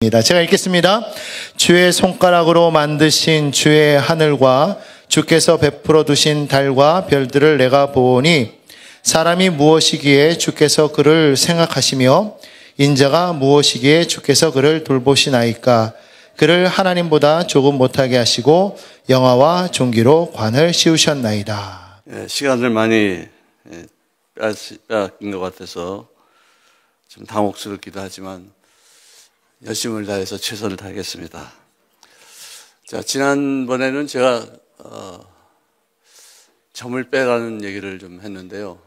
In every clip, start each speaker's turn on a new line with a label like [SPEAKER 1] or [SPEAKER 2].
[SPEAKER 1] 제가 읽겠습니다. 주의 손가락으로 만드신 주의 하늘과 주께서 베풀어 두신 달과 별들을 내가 보니 사람이 무엇이기에 주께서 그를 생각하시며 인자가 무엇이기에 주께서 그를 돌보시나이까. 그를 하나님보다 조금 못하게 하시고 영화와 종기로 관을 씌우셨나이다.
[SPEAKER 2] 시간을 많이 빼앗긴 것 같아서 좀 당혹스럽기도 하지만 열심을 다해서 최선을 다하겠습니다. 자, 지난번에는 제가 점을 빼라는 얘기를 좀 했는데요.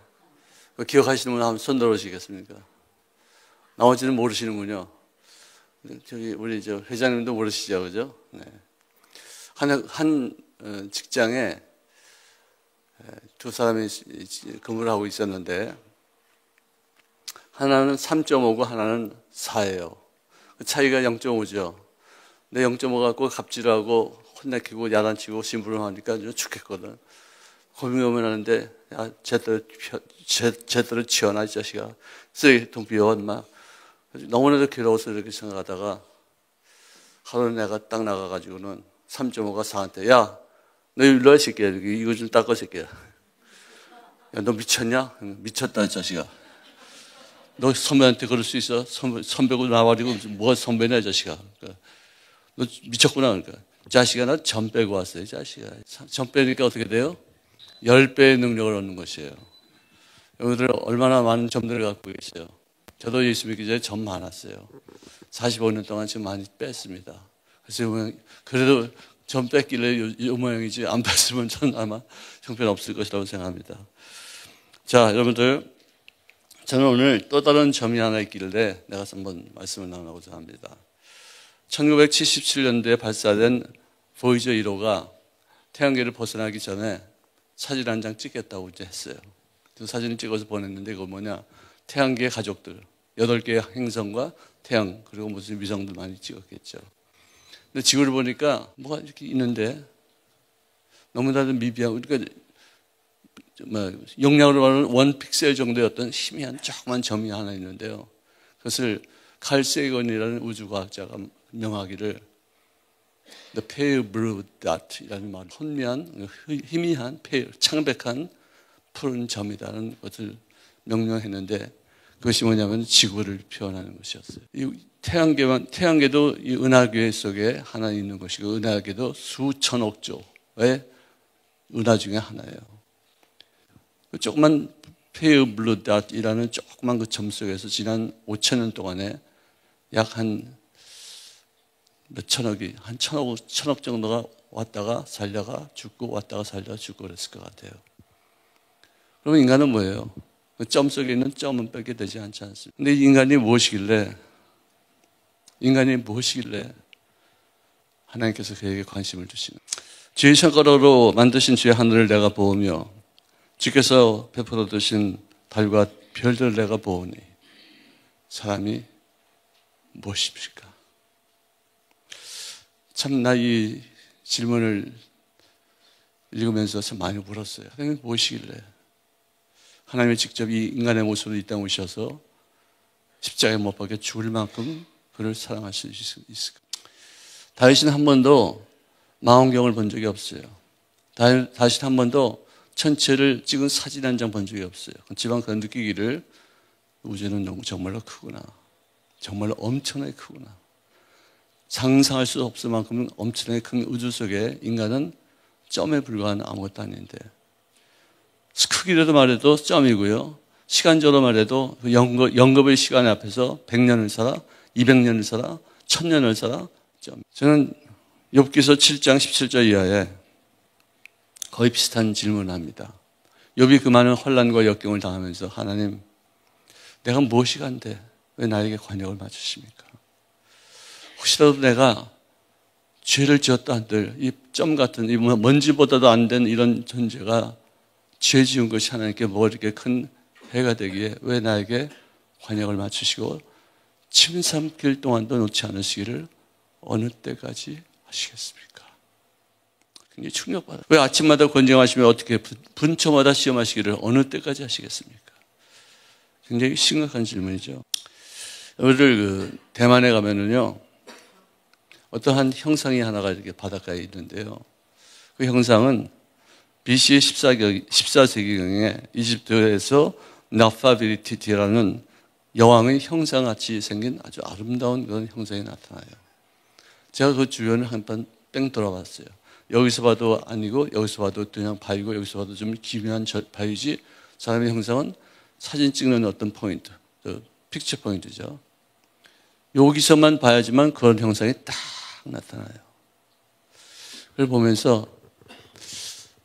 [SPEAKER 2] 기억하시는 분 한번 손 들어주시겠습니까? 나머지는 모르시는군요. 우리 회장님도 모르시죠, 그죠? 네. 한 직장에 두 사람이 근무를 하고 있었는데 하나는 3.5고 하나는 4예요. 그 차이가 0.5죠. 근데 0.5 갖고 갑질하고 혼내키고 야단치고 심부름하니까 죽겠거든. 고민하는데 야, 제대로 치워놔 이 자식아. 쓰레기통 비워 인마. 너무나도 괴로워서 이렇게 생각하다가 하루는 내가 딱 나가가지고는 3.5가 4한테 야, 너 일로 와 이 새끼야. 이거 좀 닦아 이 새끼야. 야, 너 미쳤냐? 미쳤다 이 자식아. 너 선배한테 그럴 수 있어? 선배고 나와가지고 뭐가 선배냐 이 자식아. 그러니까 너 미쳤구나. 그러니까 자식아 나 점 빼고 왔어요. 자식아. 점 빼니까 어떻게 돼요? 10배의 능력을 얻는 것이에요. 여러분들 얼마나 많은 점들을 갖고 계세요. 저도 예수 믿기 전에 점 많았어요. 45년 동안 지금 많이 뺐습니다. 그래서 그래도 점 뺐길래 이 모양이지 안 뺐으면 저는 아마 형편없을 것이라고 생각합니다. 자, 여러분들 저는 오늘 또 다른 점이 하나 있길래 내가 한번 말씀을 나누고자 합니다. 1977년도에 발사된 보이저 1호가 태양계를 벗어나기 전에 사진 한 장 찍겠다고 이제 했어요. 그 사진을 찍어서 보냈는데 그거 뭐냐? 태양계의 가족들, 8개의 행성과 태양, 그리고 무슨 위성들 많이 찍었겠죠. 근데 지구를 보니까 뭐가 이렇게 있는데 너무나도 미비하고, 그러니까 용량으로 말하면 1픽셀 정도의 어떤 희미한 조그만 점이 하나 있는데요. 그것을 칼 세이건이라는 우주과학자가 명하기를 The pale blue dot이라는 말, 혼미한, 희미한, pale, 창백한 푸른 점이라는 것을 명령했는데 그것이 뭐냐면 지구를 표현하는 것이었어요. 이 태양계도 이 은하계 속에 하나 있는 것이고 은하계도 수천억 조의 은하 중에 하나예요. 조그만 페어 블루 닷이라는 조그만 그 점 속에서 지난 5,000년 동안에 약 한 몇 천억이, 한 천억 정도가 왔다가 살다가 죽고 왔다가 살다가 죽고 그랬을 것 같아요. 그러면 인간은 뭐예요? 그 점 속에 있는 점은 빼게 되지 않지 않습니까? 근데 인간이 무엇이길래 하나님께서 그에게 관심을 두시는 주의 손가락으로 만드신 주의 하늘을 내가 보며 주께서 베풀어 두신 달과 별들을 내가 보오니 사람이 무엇입니까? 참 나 이 질문을 읽으면서 참 많이 울었어요. 하나님이 무엇이길래 하나님이 직접 이 인간의 모습으로 이 땅에 오셔서 십자가에 못 박혀 죽을 만큼 그를 사랑하실 수 있을까? 다윗은 한 번도 망원경을 본 적이 없어요. 다윗은 한 번도 천체를 찍은 사진 한 장 본 적이 없어요. 지만 그 느끼기를 우주는 정말로 크구나. 정말로 엄청나게 크구나. 상상할 수 없을 만큼 엄청나게 큰 우주 속에 인간은 점에 불과한 아무것도 아닌데 크기로도 말해도 점이고요. 시간적으로 말해도 영겁의 시간 앞에서 100년을 살아, 200년을 살아, 1000년을 살아, 점. 저는 욥기서 7장 17절 이하에 거의 비슷한 질문을 합니다. 욥이 그 많은 혼란과 역경을 당하면서 하나님, 내가 무엇이 간데 왜 나에게 관역을 맞추십니까? 혹시라도 내가 죄를 지었다 한들 이 점 같은 이 먼지보다도 안 된 이런 존재가 죄 지은 것이 하나님께 뭐 이렇게 큰 해가 되기에 왜 나에게 관역을 맞추시고 침삼킬 동안도 놓지 않으시기를 어느 때까지 하시겠습니까? 굉장히 충격받아요. 왜 아침마다 권장하시면 어떻게 분초마다 시험하시기를 어느 때까지 하시겠습니까? 굉장히 심각한 질문이죠. 우리를 대만에 가면은요, 어떠한 형상이 하나가 이렇게 바닷가에 있는데요. 그 형상은 BC 14세기경에 이집트에서 나파비리티티라는 여왕의 형상같이 생긴 아주 아름다운 그런 형상이 나타나요. 제가 그 주변을 한 번 뺑 돌아봤어요. 여기서 봐도 아니고 여기서 봐도 그냥 바위고 여기서 봐도 좀 기묘한 바위지 사람의 형상은 사진 찍는 어떤 포인트, 픽처 포인트죠. 여기서만 봐야지만 그런 형상이 딱 나타나요. 그걸 보면서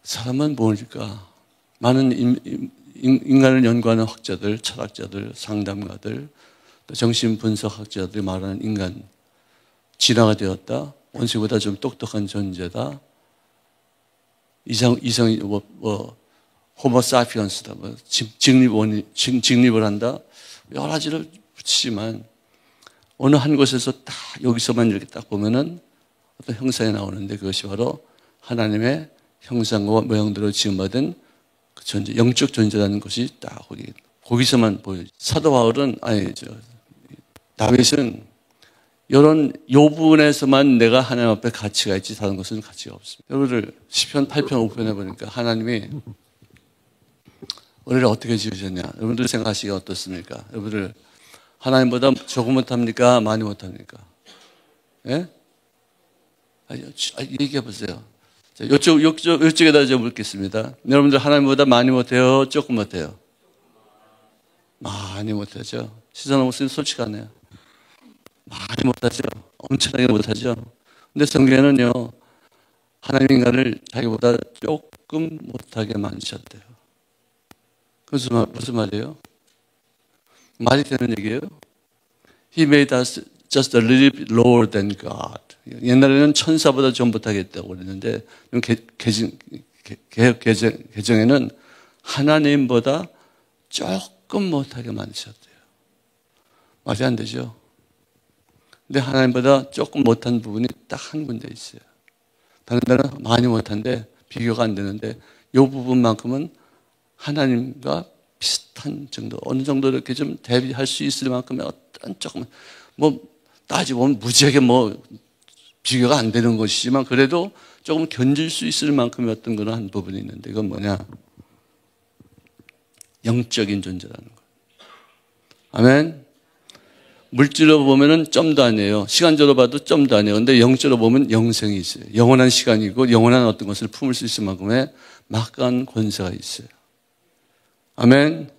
[SPEAKER 2] 사람은 뭘까? 많은 인간을 연구하는 학자들, 철학자들, 상담가들, 또 정신분석학자들이 말하는 인간, 진화가 되었다. 원수보다 좀 똑똑한 존재다. 이성이 호모사피언스다. 직립을 한다. 여러 가지를 붙이지만 어느 한 곳에서 딱 여기서만 이렇게 딱 보면은 어떤 형상이 나오는데 그것이 바로 하나님의 형상과 모양대로 지음받은 그 존재, 영적 존재라는 것이 딱 거기서만 보여요. 사도 바울은 다윗은 이런 요 부분에서만 내가 하나님 앞에 가치가 있지 다른 것은 가치가 없습니다. 여러분들 시편 8편 5편에 보니까 하나님이 우리를 어떻게 지으셨냐? 여러분들 생각하시기가 어떻습니까? 여러분들 하나님보다 조금 못합니까? 많이 못합니까? 예? 얘기해 보세요. 이쪽에다 좀 묻겠습니다. 여러분들 하나님보다 많이 못해요? 조금 못해요? 많이 못하죠. 시선 없으면 솔직하네요. 많이 못하죠. 엄청나게 못하죠. 근데 성경에는요, 하나님 인간을 자기보다 조금 못하게 만드셨대요. 그것은 무슨 말이에요? 말이 되는 얘기예요? He made us just a little bit lower than God. 옛날에는 천사보다 좀 못하겠다고 그랬는데, 개정에는 하나님보다 조금 못하게 만드셨대요. 말이 안 되죠? 근데 하나님보다 조금 못한 부분이 딱 한 군데 있어요. 다른 데는 많이 못한데 비교가 안 되는데 이 부분만큼은 하나님과 비슷한 정도, 어느 정도 이렇게 좀 대비할 수 있을 만큼의 어떤 조금, 따지고 보면 무지하게 비교가 안 되는 것이지만 그래도 조금 견딜 수 있을 만큼의 어떤 그런 한 부분이 있는데 이건 뭐냐? 영적인 존재라는 거예요. 아멘. 물질로 보면은 점도 아니에요. 시간적으로 봐도 점도 아니에요. 근데 영적으로 보면 영생이 있어요. 영원한 시간이고 영원한 어떤 것을 품을 수 있을 만큼의 막강한 권세가 있어요. 아멘.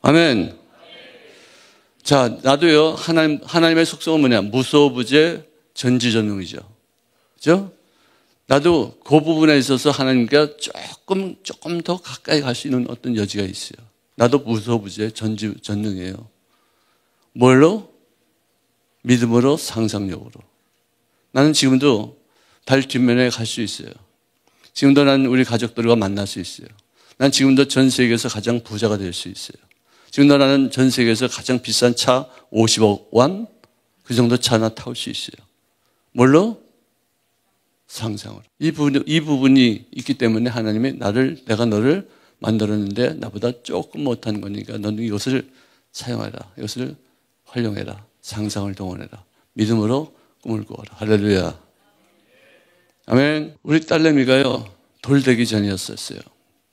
[SPEAKER 2] 아멘. 자, 나도요, 하나님의 속성은 뭐냐? 무소부재 전지전능이죠. 그죠? 나도 그 부분에 있어서 하나님과 조금 더 가까이 갈 수 있는 어떤 여지가 있어요. 나도 무소부재 전지전능이에요. 뭘로? 믿음으로, 상상력으로. 나는 지금도 달 뒷면에 갈 수 있어요. 지금도 나는 우리 가족들과 만날 수 있어요. 난 지금도 전 세계에서 가장 부자가 될 수 있어요. 지금도 나는 전 세계에서 가장 비싼 차 50억 원? 그 정도 차 하나 타올 수 있어요. 뭘로? 상상으로. 이 부분이 있기 때문에 하나님이 내가 너를 만들었는데 나보다 조금 못한 거니까 너는 이것을 사용해라. 이것을 활용해라. 상상을 동원해라. 믿음으로 꿈을 꾸어라. 할렐루야. 아멘. 우리 딸내미가요, 돌 되기 전이었었어요.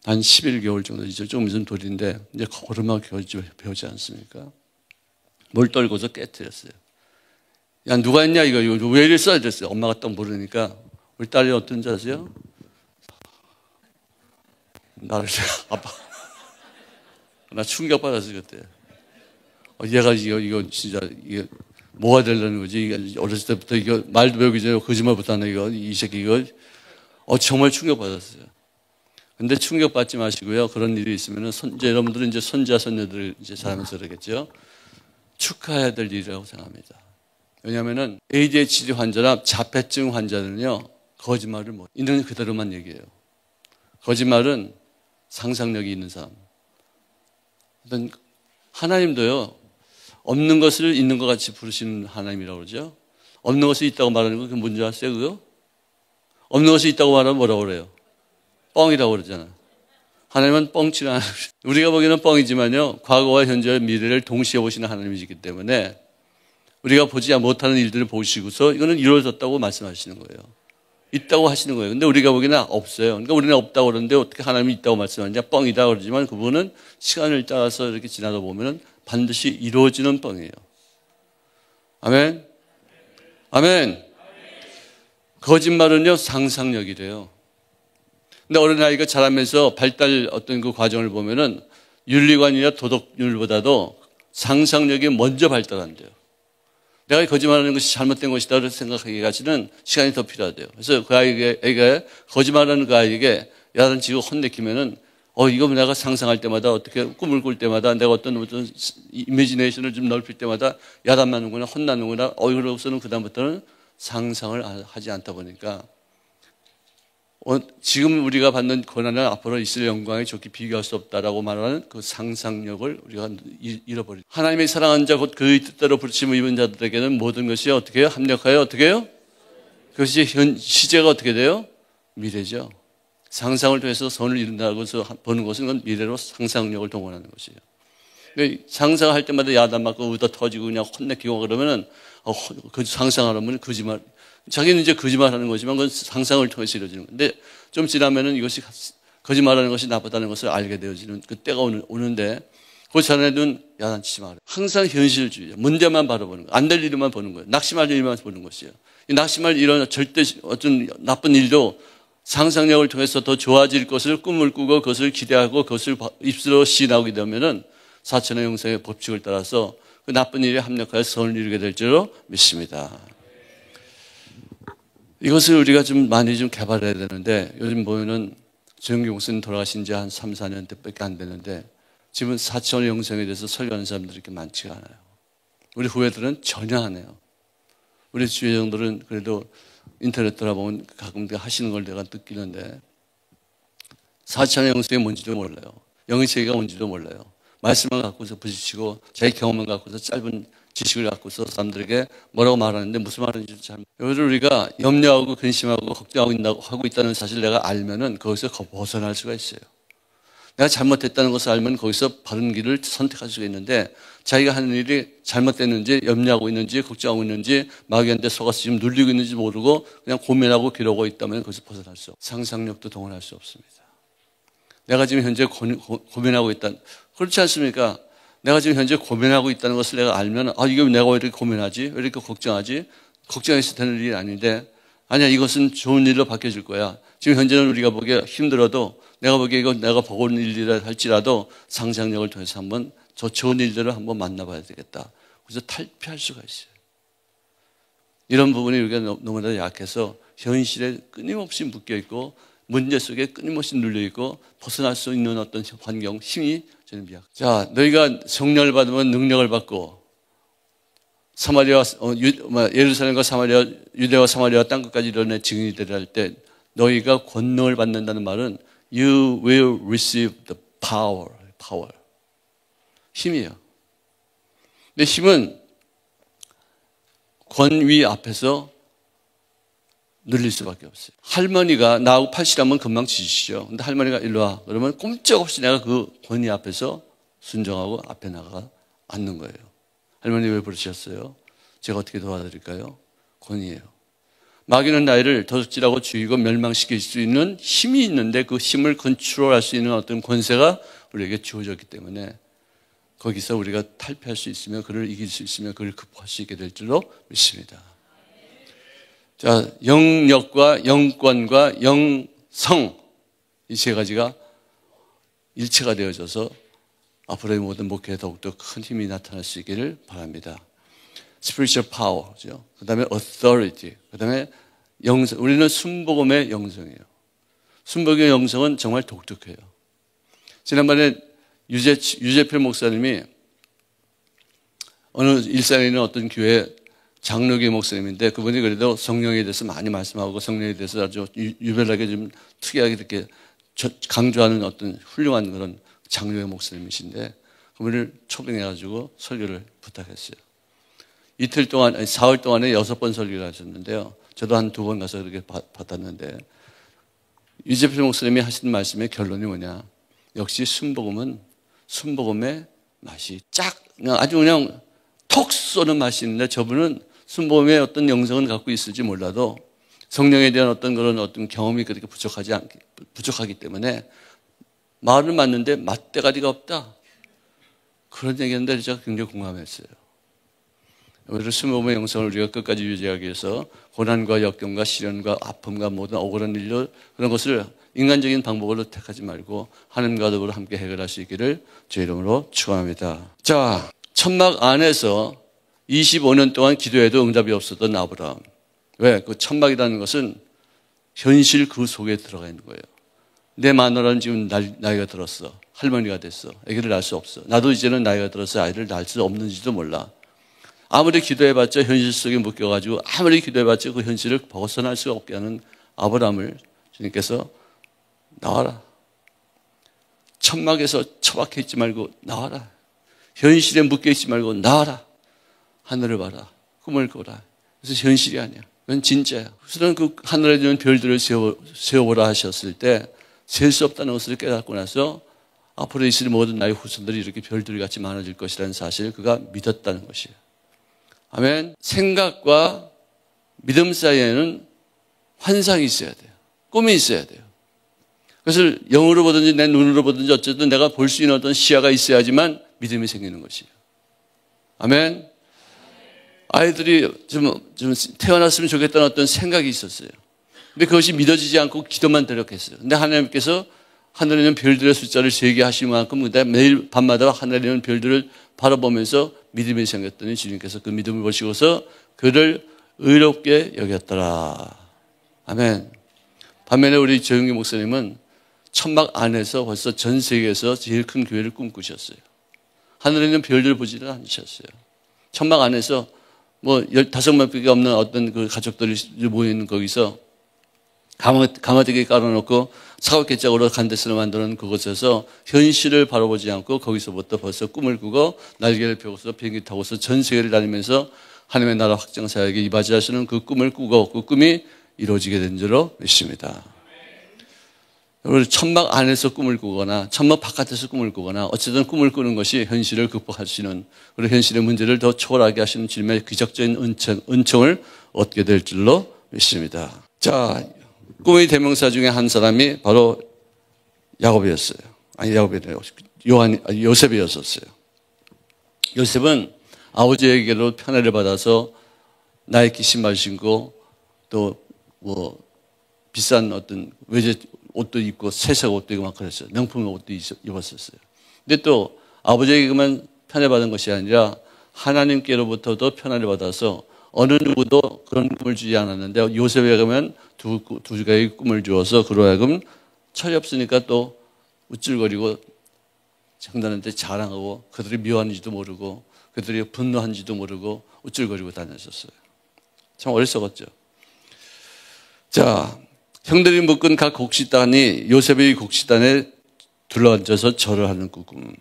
[SPEAKER 2] 한 11개월 정도 되죠. 조금 있으면 돌인데, 이제 걸음마 배우지 않습니까? 뭘 떨고서 깨뜨렸어요. 야, 누가 했냐, 이거 왜 이랬어? 이랬어요. 엄마가 딱 모르니까. 우리 딸이 어떤 줄 아세요? 나를, 아빠. 나 충격받았어요, 그때. 얘가 이거 진짜, 이거 뭐가 되려는 거지? 이게 어렸을 때부터 이거 말도 배우기 전에 거짓말부터 하네, 이 새끼 이거. 정말 충격받았어요. 근데 충격받지 마시고요. 그런 일이 있으면은 여러분들은 이제 손자, 손녀들 이제 자라면서 그러겠죠. 축하해야 될 일이라고 생각합니다. 왜냐하면은 ADHD 환자나 자폐증 환자들은요, 거짓말을 있는 그대로만 얘기해요. 거짓말은 상상력이 있는 사람. 어떤 하나님도요, 없는 것을 있는 것 같이 부르시는 하나님이라고 그러죠. 없는 것이 있다고 말하는 거 그게 뭔지 아세요, 그거? 없는 것이 있다고 말하면 뭐라고 그래요? 뻥이라고 그러잖아. 하나님은 뻥치는 하나님. 우리가 보기에는 뻥이지만요, 과거와 현재와 미래를 동시에 보시는 하나님이시기 때문에 우리가 보지 못하는 일들을 보시고서 이거는 이루어졌다고 말씀하시는 거예요. 있다고 하시는 거예요. 근데 우리가 보기에는 없어요. 그러니까 우리는 없다고 그러는데 어떻게 하나님이 있다고 말씀하느냐? 뻥이다 그러지만 그분은 시간을 따라서 이렇게 지나다 보면은 반드시 이루어지는 뻥이에요. 아멘. 아멘. 거짓말은요, 상상력이래요. 근데 어린아이가 자라면서 발달 어떤 그 과정을 보면은 윤리관이나 도덕률보다도 상상력이 먼저 발달한대요. 내가 거짓말하는 것이 잘못된 것이다 생각하기까지는 시간이 더 필요하대요. 그래서 그 아이에게 거짓말하는 그 아이에게 야단치고 혼내키면은 이거 내가 상상할 때마다 어떻게 꿈을 꿀 때마다 내가 어떤 이미지네이션을 좀 넓힐 때마다 야단 맞는구나 혼나는구나 그러고서는 그다음부터는 상상을 하지 않다 보니까 지금 우리가 받는 고난은 앞으로 있을 영광에 좋게 비교할 수 없다라고 말하는 그 상상력을 우리가 잃어버립니다. 하나님의 사랑한 자 곧 그의 뜻대로 부르심을 입은 자들에게는 모든 것이 어떻게 해요? 합력하여 어떻게 해요? 그것이 시제가 어떻게 돼요? 미래죠. 상상을 통해서 선을 이룬다고 해서 보는 것은 그건 미래로 상상력을 동원하는 것이에요. 상상할 때마다 야단 맞고 의도 터지고 그냥 혼내키고 그러면은 그 상상하려면 거짓말. 자기는 이제 거짓말하는 거지만 그건 상상을 통해서 이루어지는 건데 좀 지나면은 이것이 거짓말하는 것이 나쁘다는 것을 알게 되어지는 그 때가 오는데 그 전에는 야단치지 말아요. 항상 현실주의, 문제만 바라보는 거예요. 안 될 일만 보는 거예요. 낙심할 일만 보는 것이에요. 이 낙심할 일은 절대 어떤 나쁜 일도 상상력을 통해서 더 좋아질 것을 꿈을 꾸고 그것을 기대하고 그것을 입술로 시인하게 되면은 사천의 영생의 법칙을 따라서 그 나쁜 일에 합력하여 선을 이루게 될 줄로 믿습니다. 이것을 우리가 좀 많이 좀 개발해야 되는데 요즘 보면은 조영기 목사님 돌아가신 지 한 3, 4년 때밖에 안 되는데 지금 사천의 영생에 대해서 설교하는 사람들이 이렇게 많지가 않아요. 우리 후배들은 전혀 안 해요. 우리 주회장들은 그래도 인터넷 돌아보면 가끔 하시는 걸 내가 느끼는데 사천의 영생이 뭔지도 몰라요. 영의체계가 뭔지도 몰라요. 말씀을 갖고서 부딪히고 자기 경험을 갖고서 짧은 지식을 갖고서 사람들에게 뭐라고 말하는데 무슨 말인지 잘 이것을 우리가 염려하고 근심하고 걱정하고 있다는 사실을 내가 알면은 거기서 벗어날 수가 있어요. 내가 잘못했다는 것을 알면 거기서 바른 길을 선택할 수가 있는데 자기가 하는 일이 잘못됐는지 염려하고 있는지 걱정하고 있는지 마귀한테 속아서 지금 눌리고 있는지 모르고 그냥 고민하고 기르고 있다면 거기서 벗어날 수 없어요. 상상력도 동원할 수 없습니다. 내가 지금 현재 고민하고 있다. 그렇지 않습니까? 내가 지금 현재 고민하고 있다는 것을 내가 알면 이거 내가 왜 이렇게 고민하지? 왜 이렇게 걱정하지? 걱정해서 되는 일이 아닌데 아니야 이것은 좋은 일로 바뀌어질 거야. 지금 현재는 우리가 보기에 힘들어도 내가 보기에 이거 내가 보고 있는 일이라 할지라도 상상력을 통해서 한번 저 좋은 일들을 한번 만나봐야 되겠다. 그래서 탈피할 수가 있어요. 이런 부분이 우리가 너무나 약해서 현실에 끊임없이 묶여있고 문제 속에 끊임없이 눌려있고 벗어날 수 있는 어떤 환경, 힘이 저는 미약. 자, 너희가 성령을 받으면 능력을 받고 사마리아, 예루살렘과 사마리아, 유대와 사마리아 땅끝까지 이르는 증인이 되리라 할 때 너희가 권능을 받는다는 말은 You will receive the power. 힘이에요. 근데 힘은 권위 앞에서 늘릴 수밖에 없어요. 할머니가 나하고 팔씨름하면 금방 지시죠. 근데 할머니가 일로 와. 그러면 꼼짝없이 내가 그 권위 앞에서 순종하고 앞에 나가 앉는 거예요. 할머니 왜 부르셨어요? 제가 어떻게 도와드릴까요? 권위예요. 마귀는 나이를 도둑질하고 죽이고 멸망시킬 수 있는 힘이 있는데 그 힘을 컨트롤할 수 있는 어떤 권세가 우리에게 주어졌기 때문에 거기서 우리가 탈피할 수 있으면 그를 이길 수 있으면 그를 극복할 수 있게 될 줄로 믿습니다. 자, 영력과 영권과 영성 이 세 가지가 일체가 되어져서 앞으로의 모든 목회에 더욱더 큰 힘이 나타날 수 있기를 바랍니다. spiritual power, 그죠? 그 다음에 authority, 그 다음에 영성. 우리는 순복음의 영성이에요. 순복음의 영성은 정말 독특해요. 지난번에 유재필 목사님이 어느 일산에 있는 어떤 교회 장로교 목사님인데 그분이 그래도 성령에 대해서 많이 말씀하고 성령에 대해서 아주 유별나게 좀 특이하게 이렇게 강조하는 어떤 훌륭한 그런 장로교 목사님이신데 그분을 초빙해가지고 설교를 부탁했어요. 이틀 동안, 아니, 4월 동안에 6번 설교를 하셨는데요. 저도 한 2번 가서 그렇게 받았는데 유재필 목사님이 하신 말씀의 결론이 뭐냐. 역시 순복음은 순복음의 맛이 아주 그냥 톡 쏘는 맛이 있는데 저분은 순범의 어떤 영성은 갖고 있을지 몰라도 성령에 대한 어떤 그런 어떤 경험이 그렇게 부족하기 때문에 말은 맞는데 맛대가리가 없다. 그런 얘기했는데 제가 굉장히 공감했어요. 오히려 순범의 영성을 우리가 끝까지 유지하기 위해서 고난과 역경과 시련과 아픔과 모든 억울한 일로 그런 것을 인간적인 방법으로 택하지 말고 하나님과 더불어 함께 해결할 수 있기를 주의 이름으로 축원합니다. 자, 천막 안에서 25년 동안 기도해도 응답이 없었던 아브라함. 왜? 그 천막이라는 것은 현실 그 속에 들어가 있는 거예요. 내 마누라는 지금 나이가 들었어. 할머니가 됐어. 아기를 낳을 수 없어. 나도 이제는 나이가 들어서 아이를 낳을 수 없는지도 몰라. 아무리 기도해봤자 현실 속에 묶여가지고 아무리 기도해봤자 그 현실을 벗어날 수가 없게 하는 아브라함을 주님께서 나와라. 천막에서 처박혀 있지 말고 나와라. 현실에 묶여 있지 말고 나와라. 하늘을 봐라. 꿈을 꿔라. 그래서 현실이 아니야. 그건 진짜야. 그래서 그 하늘에 있는 별들을 세워보라 하셨을 때 셀 수 없다는 것을 깨닫고 나서 앞으로 있을 모든 나의 후손들이 이렇게 별들이 같이 많아질 것이라는 사실을 그가 믿었다는 것이에요. 아멘. 생각과 믿음 사이에는 환상이 있어야 돼요. 꿈이 있어야 돼요. 그것을 영으로 보든지 내 눈으로 보든지 어쨌든 내가 볼 수 있는 어떤 시야가 있어야지만 믿음이 생기는 것이에요. 아멘. 아이들이 좀 태어났으면 좋겠다는 어떤 생각이 있었어요. 근데 그것이 믿어지지 않고 기도만 노력했어요. 근데 하나님께서 하늘에 있는 별들의 숫자를 세게 하신 만큼 매일 밤마다 하늘에 있는 별들을 바라보면서 믿음이 생겼더니 주님께서 그 믿음을 보시고서 그를 의롭게 여겼더라. 아멘. 반면에 우리 조영기 목사님은 천막 안에서 벌써 전 세계에서 제일 큰 교회를 꿈꾸셨어요. 하늘에 있는 별들을 보지는 않으셨어요. 천막 안에서 뭐 15명밖에 없는 어떤 그 가족들이 모여있는 거기서 가마대기 깔아놓고 사각개짝으로 간데스를 만드는 그곳에서 현실을 바라보지 않고 거기서부터 벌써 꿈을 꾸고 날개를 펴고서 비행기 타고서 전 세계를 다니면서 하나님의 나라 확장 사역에 이바지하시는 그 꿈을 꾸고 그 꿈이 이루어지게 된 줄로 믿습니다. 여러분 천막 안에서 꿈을 꾸거나 천막 바깥에서 꿈을 꾸거나 어쨌든 꿈을 꾸는 것이 현실을 극복하시는 그리고 현실의 문제를 더 초월하게 하시는 주님의 기적적인 은총을 얻게 될 줄로 믿습니다. 자, 꿈의 대명사 중에 한 사람이 바로 야곱이었어요. 아니 야곱이래요. 요셉이었었어요. 요셉은 아버지에게로 편애를 받아서 나이키 신발 신고 또 뭐 비싼 어떤 외제 옷도 입고 새색 옷도 입고 막 그랬어요. 명품 옷도 입었었어요. 근데 또 아버지에게만 편애받은 것이 아니라 하나님께로부터도 편애를 받아서 어느 누구도 그런 꿈을 주지 않았는데 요셉에게 가면 두 가지의 꿈을 주어서 그로 하여금 철이 없으니까 또 우쭐거리고 장단한테 자랑하고 그들이 미워하는지도 모르고 그들이 분노한지도 모르고 우쭐거리고 다녔었어요. 참 어리석었죠. 자, 형들이 묶은 각 곡식단이 요셉의 곡식단에 둘러앉아서 절을 하는 그 꿈.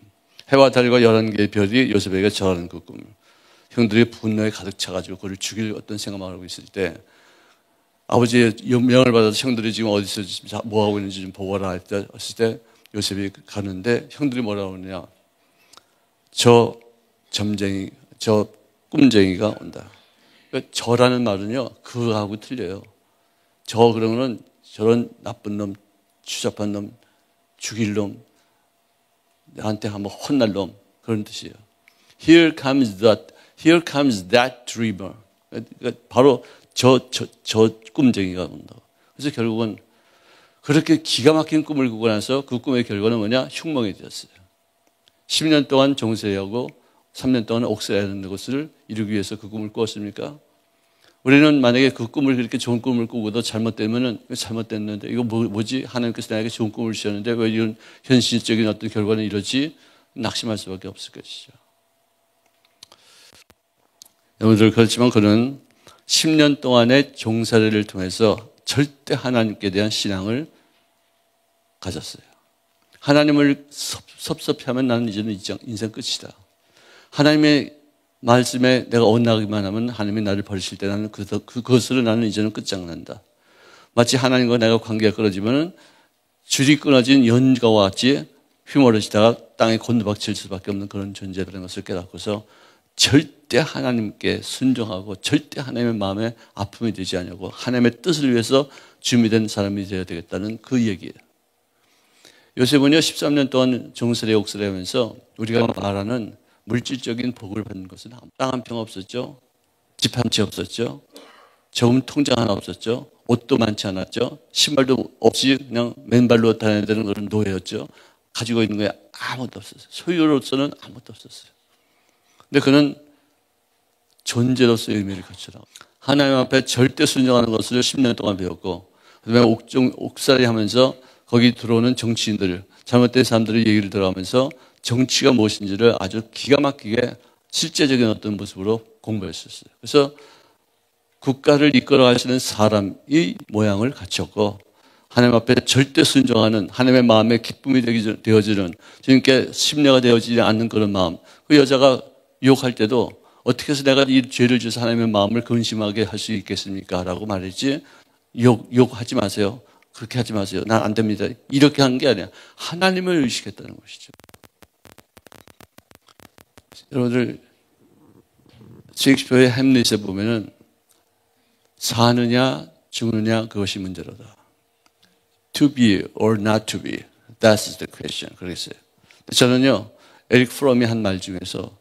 [SPEAKER 2] 해와 달과 11개의 별이 요셉에게 절하는 그 꿈. 형들이 분노에 가득 차가지고 그를 죽일 어떤 생각만 하고 있을 때 아버지의 명을 받아서 형들이 지금 어디서 뭐 하고 있는지 좀 보거라 했을 때 요셉이 가는데 형들이 뭐라고 하느냐. 저 점쟁이, 저 꿈쟁이가 온다. 그러니까 저라는 말은요, 그하고 틀려요. 저 그러면은 저런 나쁜 놈, 추잡한 놈, 죽일 놈, 나한테 한번 혼날 놈 그런 뜻이에요. Here comes that dreamer. 그러니까 바로 저 꿈쟁이가 온다. 그래서 결국은 그렇게 기가 막힌 꿈을 꾸고 나서 그 꿈의 결과는 뭐냐? 흉몽이 되었어요. 10년 동안 종세하고 3년 동안 옥살이야 하는 것을 이루기 위해서 그 꿈을 꾸었습니까? 우리는 만약에 그 꿈을 그렇게 좋은 꿈을 꾸고도 잘못되면은 잘못됐는데 이거 뭐지? 하나님께서 나에게 좋은 꿈을 주셨는데 왜 이런 현실적인 어떤 결과는 이러지? 낙심할 수밖에 없을 것이죠. 여러분들 그렇지만 그는 10년 동안의 종살이를 통해서 절대 하나님께 대한 신앙을 가졌어요. 하나님을 섭섭해하면 나는 이제는 인생 끝이다. 하나님의 말씀에 내가 엇나가기만 하면 하나님이 나를 버리실 때 나는 그것으로 나는 이제는 끝장난다. 마치 하나님과 내가 관계가 끊어지면 줄이 끊어진 연가와 같이 휘몰아지다가 땅에 곤두박질 수밖에 없는 그런 존재라는 것을 깨닫고서 절대 하나님께 순종하고 절대 하나님의 마음에 아픔이 되지 않냐고 하나님의 뜻을 위해서 준비된 사람이 되어야 되겠다는 그 얘기예요. 요셉은요 13년 동안 종살이 옥살이 하면서 우리가 말하는 물질적인 복을 받는 것은 땅 한 평 없었죠. 집 한 채 없었죠. 저금 통장 하나 없었죠. 옷도 많지 않았죠. 신발도 없이 그냥 맨발로 다녀야 되는 그런 노예였죠. 가지고 있는 게 아무것도 없었어요. 소유로서는 아무것도 없었어요. 근데 그는 존재로서의 의미를 갖추라. 하나님 앞에 절대 순종하는 것을 10년 동안 배웠고, 그다음에 옥살이 하면서 거기 들어오는 정치인들, 잘못된 사람들의 얘기를 들어가면서 정치가 무엇인지를 아주 기가 막히게 실제적인 어떤 모습으로 공부했었어요. 그래서 국가를 이끌어 가시는 사람의 모양을 갖췄고, 하나님 앞에 절대 순종하는 하나님의 마음에 기쁨이 되어지는 주님께 심려가 되어지지 않는 그런 마음. 그 여자가 유혹할 때도 어떻게 해서 내가 이 죄를 지어서 하나님의 마음을 근심하게 할 수 있겠습니까? 라고 말했지. 욕하지 마세요. 그렇게 하지 마세요. 난 안 됩니다. 이렇게 한 게 아니라 하나님을 의식했다는 것이죠. 여러분들 셰익스피어의 햄릿에 보면은 사느냐 죽느냐 그것이 문제로다. To be or not to be. That's the question. 그랬어요. 저는요 에릭 프롬이 한 말 중에서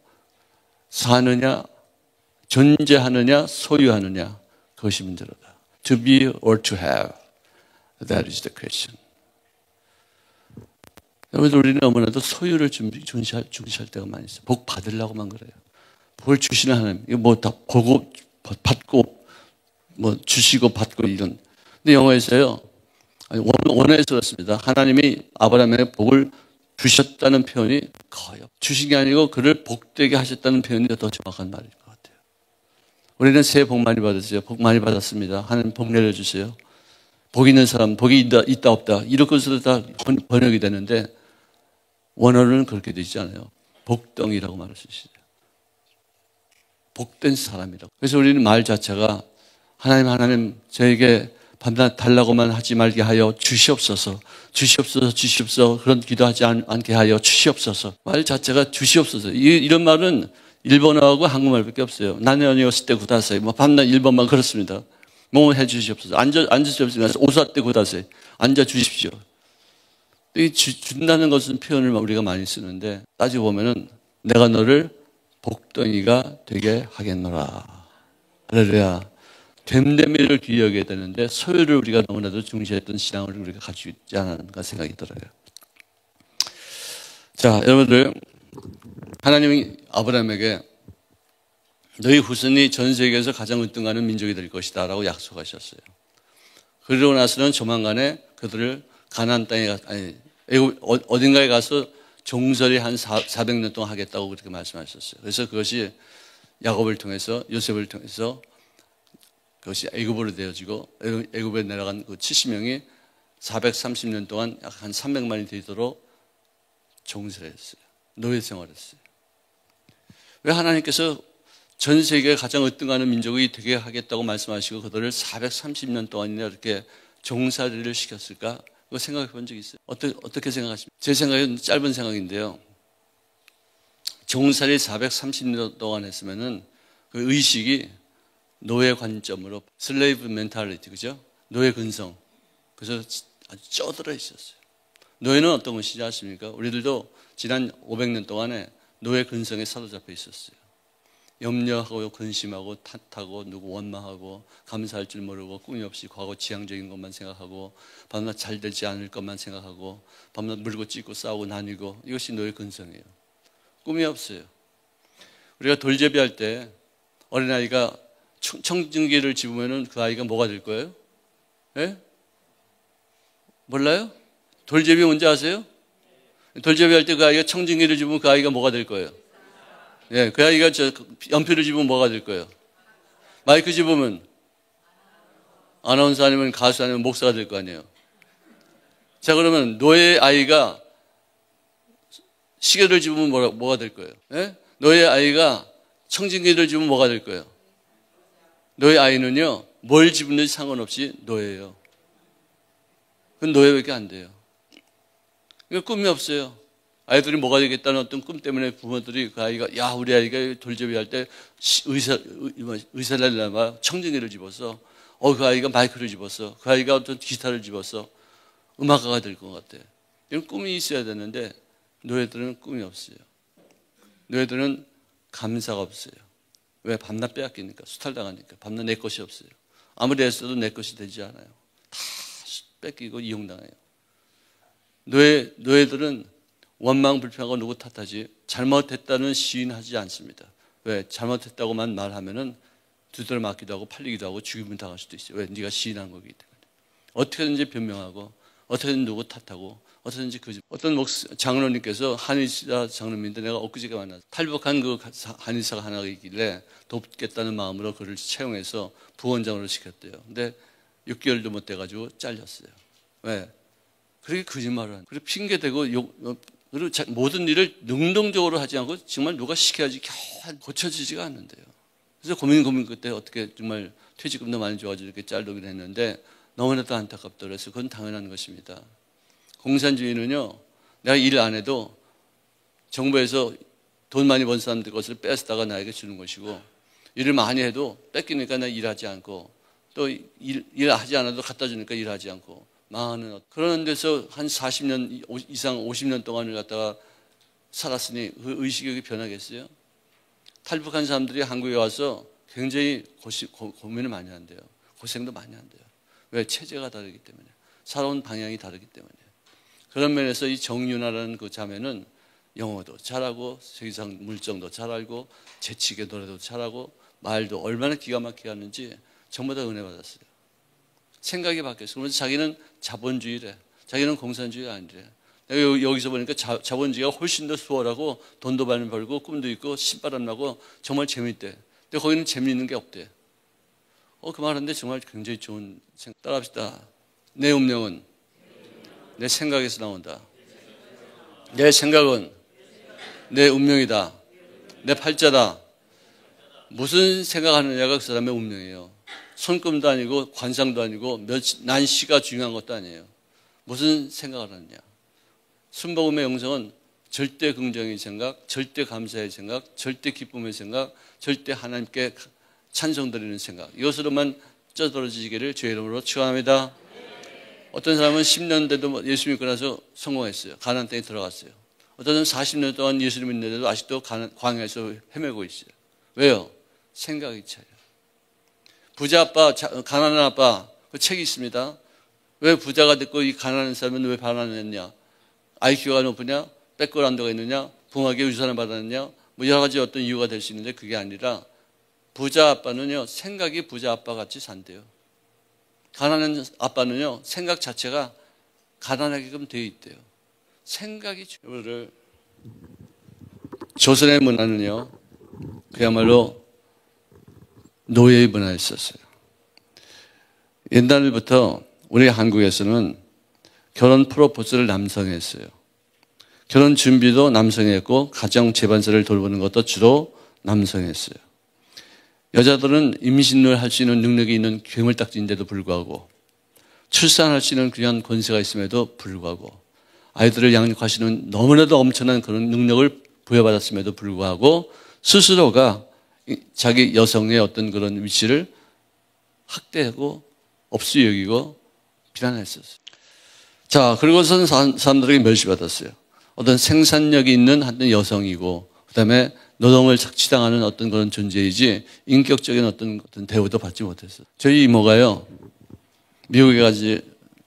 [SPEAKER 2] 사느냐 존재하느냐 소유하느냐 그것이 문제로다. To be or to have. That is the question. 여러분들 우리는 너무나도 소유를 중시할 때가 많이 있어요. 복 받으려고만 그래요. 복을 주시는 하나님. 이거 뭐 다 보고 받고 뭐 주시고 받고 이런. 근데 영어에서요. 원어에서 그렇습니다. 하나님이 아브라함에게 복을 주셨다는 표현이 거의 주신 게 아니고 그를 복되게 하셨다는 표현이 더 정확한 말일 것 같아요. 우리는 새해 복 많이 받으세요. 복 많이 받았습니다. 하나님 복 내려주세요. 복 있는 사람, 복이 있다 없다 이런 것으로 다 번역이 되는데 원어는 그렇게 되지 않아요. 복덩이라고 말할 수 있어요. 복된 사람이라고. 그래서 우리는 말 자체가 하나님 저에게 밤낮 달라고만 하지 말게 하여 주시옵소서. 주시옵소서. 그런 기도하지 않게 하여 주시옵소서. 말 자체가 주시옵소서. 이런 말은 일본어하고 한국말밖에 없어요. 나년이었을 때 구다사이. 뭐 밤낮 일본만 그렇습니다. 뭐 해 주시옵소서. 앉으시옵소서. 오사 때 구다사이. 앉아 주십시오. 이 준다는 것은 표현을 우리가 많이 쓰는데 따지고 보면은 내가 너를 복덩이가 되게 하겠노라. 할렐루야. 됨됨이를 귀하게 되는데 소유를 우리가 너무나도 중시했던 신앙을 우리가 가지고 있지 않았는가 생각이 들어요. 자, 여러분들 하나님이 아브라함에게 너희 후손이 전 세계에서 가장 으뜸가는 민족이 될 것이다 라고 약속하셨어요. 그러고 나서는 조만간에 그들을 가나안 땅에 어딘가에 가서 종살이 한 400년 동안 하겠다고 그렇게 말씀하셨어요. 그래서 그것이 야곱을 통해서 요셉을 통해서 그것이 애굽으로 되어지고 애굽에 내려간 그 70명이 430년 동안 약 한 300만이 되도록 종살이 했어요. 노예 생활했어요. 왜 하나님께서 전 세계에 가장 으뜸가는 민족이 되게 하겠다고 말씀하시고 그들을 430년 동안이나 이렇게 종살이를 시켰을까? 그거 생각해 본 적 있어요? 어떻게 생각하십니까? 제 생각은 짧은 생각인데요. 종살이 430년 동안 했으면은 그 의식이 노예 관점으로 슬레이브 멘탈리티, 그죠? 노예 근성. 그래서 아주 쪄들어 있었어요. 노예는 어떤 것인지 아십니까? 우리들도 지난 500년 동안에 노예 근성에 사로잡혀 있었어요. 염려하고 근심하고 탓하고 누구 원망하고 감사할 줄 모르고 꿈이 없이 과거 지향적인 것만 생각하고 밤낮 잘 되지 않을 것만 생각하고 밤낮 물고 찢고 싸우고 나뉘고 이것이 노예 근성이에요. 꿈이 없어요. 우리가 돌제비할 때 어린아이가 청진기를 집으면 그 아이가 뭐가 될 거예요? 예? 몰라요? 돌제비 뭔지 아세요? 돌제비 할 때 그 아이가 청진기를 집으면 그 아이가 뭐가 될 거예요? 예, 그 아이가 연필을 집으면 뭐가 될 거예요? 마이크 집으면 아나운서 아니면 가수 아니면 목사가 될 거 아니에요? 자, 그러면 노예 아이가 시계를 집으면 뭐가 될 거예요? 예? 노예 아이가 청진기를 집으면 뭐가 될 거예요? 노예 아이는요, 뭘 집는지 상관없이 노예예요. 그건 노예밖에 안 돼요. 그러니까 꿈이 없어요. 아이들이 뭐가 되겠다는 어떤 꿈 때문에 부모들이 그 아이가, 야, 우리 아이가 돌제비 할 때 의사를 내려면 청진기를 집어서, 그 아이가 마이크를 집어서, 그 아이가 어떤 기타를 집어서 음악가가 될 것 같아. 이런 꿈이 있어야 되는데, 노예들은 꿈이 없어요. 노예들은 감사가 없어요. 왜? 밤낮 빼앗기니까, 수탈당하니까. 밤낮 내 것이 없어요. 아무리 애써도 내 것이 되지 않아요. 다 뺏기고 이용당해요. 노예들은 원망 불평하고 누구 탓하지 잘못했다는 시인하지 않습니다. 왜? 잘못했다고만 말하면은 두드려 맞기도 하고 팔리기도 하고 죽임을 당할 수도 있어요. 왜? 네가 시인한 거기 때문에. 어떻게든지 변명하고 어떻게든 누구 탓하고 어떻게든지 어떤 장로님께서 한의사 장로님인데 내가 엊그저께 만나서 탈북한 그 한의사가 하나 있길래 돕겠다는 마음으로 그를 채용해서 부원장으로 시켰대요. 근데 6개월도 못 돼가지고 잘렸어요. 왜? 그렇게 거짓말을 하는. 그리고 핑계대고 그리고 모든 일을 능동적으로 하지 않고 정말 누가 시켜야지 겨우 고쳐지지가 않는데요. 그래서 고민 끝에 어떻게 정말 퇴직금도 많이 줘가지고 이렇게 자르긴 했는데 너무나도 안타깝더라고요. 그래서 그건 당연한 것입니다. 공산주의는요, 내가 일 안 해도 정부에서 돈 많이 번 사람들 것을 뺏다가 나에게 주는 것이고, 일을 많이 해도 뺏기니까 나 일하지 않고, 또 일하지 않아도 갖다 주니까 일하지 않고, 망하는 그런 데서 한 40년 이상 50년 동안을 갖다가 살았으니 그 의식이 변하겠어요? 탈북한 사람들이 한국에 와서 굉장히 고민을 많이 한대요. 고생도 많이 한대요. 왜? 체제가 다르기 때문에. 살아온 방향이 다르기 때문에. 그런 면에서 이 정윤아라는 그 자매는 영어도 잘하고 세계상 물정도 잘 알고 재치있게 노래도 잘하고 말도 얼마나 기가 막히게 하는지 전부 다 은혜 받았어요. 생각이 바뀌었어요. 그래서 자기는 자본주의래. 자기는 공산주의가 아니래. 내가 여기서 보니까 자본주의가 훨씬 더 수월하고 돈도 많이 벌고 꿈도 있고 신바람 나고 정말 재밌대. 근데 거기는 재미있는 게 없대. 그 말인데 정말 굉장히 좋은 생각. 따라합시다. 내 운명은 내 생각에서 나온다. 내 생각은 내 운명이다. 내 팔자다. 무슨 생각하느냐가 그 사람의 운명이에요. 손금도 아니고 관상도 아니고 난 시가 중요한 것도 아니에요. 무슨 생각을 하느냐. 순복음의 영성은 절대 긍정의 생각, 절대 감사의 생각, 절대 기쁨의 생각, 절대 하나님께 찬송 드리는 생각. 이것으로만 쪄들어지기를 주의 이름으로 축원합니다. 어떤 사람은 10년 돼도 예수 믿고 나서 성공했어요. 가나안 땅에 들어갔어요. 어떤 사람은 40년 동안 예수 믿는데도 아직도 광야에서 헤매고 있어요. 왜요? 생각이 차요. 부자 아빠, 가난한 아빠, 그 책이 있습니다. 왜 부자가 됐고 이 가난한 사람은 왜 가난했냐? IQ가 높으냐? 백그라운드가 있느냐? 부모에게 유산을 받았느냐? 뭐 여러 가지 어떤 이유가 될 수 있는데 그게 아니라 부자 아빠는요, 생각이 부자 아빠 같이 산대요. 가난한 아빠는요, 생각 자체가 가난하게끔 되어 있대요. 생각이 중요해요. 조선의 문화는요, 그야말로 노예의 문화였었어요. 옛날부터 우리 한국에서는 결혼 프로포즈를 남성이 했어요. 결혼 준비도 남성이 했고 가정 재반사를 돌보는 것도 주로 남성이 했어요. 여자들은 임신을 할 수 있는 능력이 있는 괴물딱지인데도 불구하고 출산할 수 있는 귀한 권세가 있음에도 불구하고 아이들을 양육하시는 너무나도 엄청난 그런 능력을 부여받았음에도 불구하고 스스로가 자기 여성의 어떤 그런 위치를 학대하고 업수 여기고 비난했었어요. 자, 그리고선 사람들에게 멸시받았어요. 어떤 생산력이 있는 한 여성이고 그 다음에 노동을 착취당하는 어떤 그런 존재이지 인격적인 어떤 대우도 받지 못했어요. 저희 이모가요, 미국에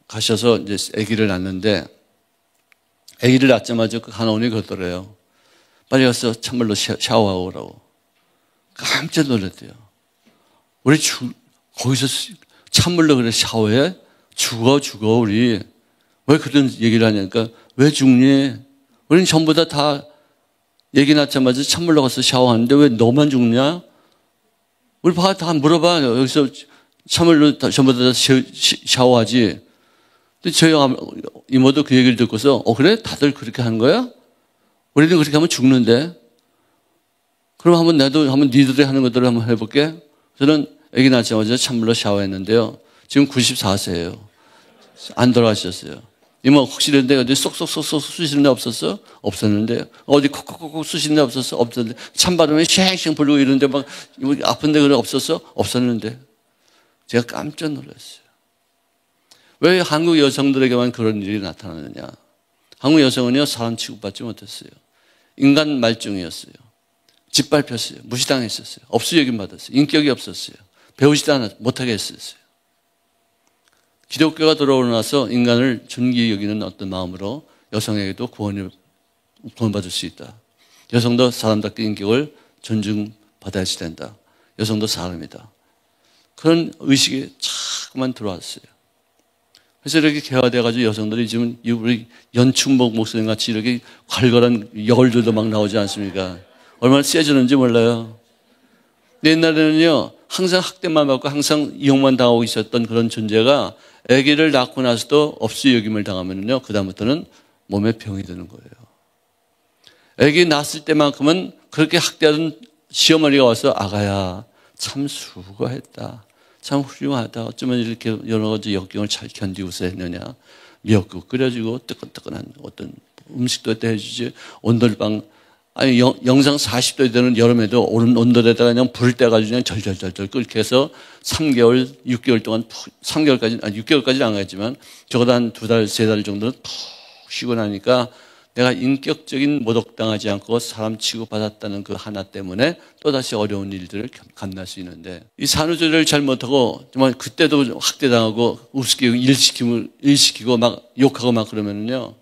[SPEAKER 2] 가셔서 이제 아기를 낳는데 아기를 낳자마자 그 간호원이 그러더래요. 빨리 가서 찬물로 샤워하고 오라고. 깜짝 놀랐대요. 우리 거기서 찬물로 그래 샤워해? 죽어 우리. 왜 그런 얘기를 하냐니까 왜 죽니? 우리는 전부 다 얘기 낳자마자 찬물로 가서 샤워하는데 왜 너만 죽냐? 우리 다 물어봐. 여기서 찬물로 전부 다 샤워하지. 근데 저희 이모도 그 얘기를 듣고서 그래? 다들 그렇게 하는 거야? 우리는 그렇게 하면 죽는데. 그럼 한번 니들이 하는 것들을 한번 해볼게. 저는 아기 낳자마자 찬물로 샤워했는데요. 지금 94세예요. 안 돌아가셨어요. 이모 혹시 이런데 어디 쏙쏙쏙쏙 쑤시는 데 없었어? 없었는데. 어디 콕콕콕 쑤시는 데 없었어? 없었는데. 찬바람에 쉥쉥 불고 이런데 막 아픈데 그래 없었어? 없었는데. 제가 깜짝 놀랐어요. 왜 한국 여성들에게만 그런 일이 나타나느냐? 한국 여성은요, 사람 취급받지 못했어요. 인간 말종이었어요. 짓밟혔어요. 무시당했었어요. 없이 여김받았어요. 인격이 없었어요. 배우지도 못하게 했었어요. 기독교가 들어오고 나서 인간을 존귀히 여기는 어떤 마음으로 여성에게도 구원받을 수 있다. 여성도 사람답게 인격을 존중받아야 된다. 여성도 사람이다. 그런 의식이 자꾸만 들어왔어요. 그래서 이렇게 개화돼가지고 여성들이 지금 우리 연충복 목사님 같이 이렇게 괄괄한 여걸들도 막 나오지 않습니까? 얼마나 세지는지 몰라요. 옛날에는요, 항상 학대만 받고 항상 이용만 당하고 있었던 그런 존재가 아기를 낳고 나서도 없이 여김을 당하면요, 그다음부터는 몸에 병이 드는 거예요. 아기 낳았을 때만큼은 그렇게 학대하던 시어머니가 와서 아가야, 참 수고했다. 참 훌륭하다. 어쩌면 이렇게 여러 가지 역경을 잘 견디고서 했느냐. 미역국 끓여주고 뜨끈뜨끈한 어떤 음식도 해주지. 온돌방, 아니 영상 40도에 되는 여름에도 온돌에다가 그냥 불을 떼가지고 그냥 절절절절 끓게 해서 3개월, 6개월 동안 3개월까지, 아니 6개월까지는 안 가겠지만 적어도 한 2달, 3달 정도는 푹 쉬고 나니까 내가 인격적인 모독당하지 않고 사람 취급받았다는 그 하나 때문에 또다시 어려운 일들을 감당할 수 있는데, 이 산후조리를 잘 못하고 정말 그때도 학대당하고 우습게 일시키고 막 욕하고 막 그러면은요,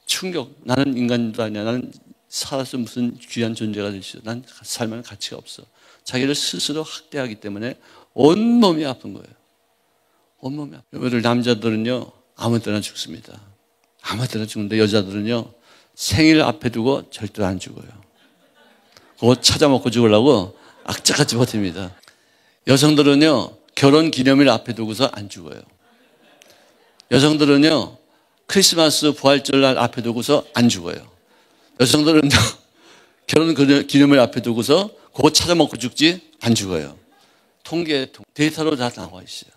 [SPEAKER 2] 충격. 나는 인간도 아니야. 나는 살아서 무슨 귀한 존재가 될 수 있어. 난 살면 가치가 없어. 자기를 스스로 학대하기 때문에 온몸이 아픈 거예요. 온몸이 아픈 거예요. 남자들은요, 아무 때나 죽습니다. 아무 때나 죽는데 여자들은요, 생일 앞에 두고 절대로 안 죽어요. 그거 찾아먹고 죽으려고 악착같이 버팁니다. 여성들은요, 결혼 기념일 앞에 두고서 안 죽어요. 여성들은요, 크리스마스 부활절날 앞에 두고서 안 죽어요. 여성들은요, 결혼 기념일 앞에 두고서 그거 찾아먹고 죽지 안 죽어요. 데이터로 다 나와 있어요.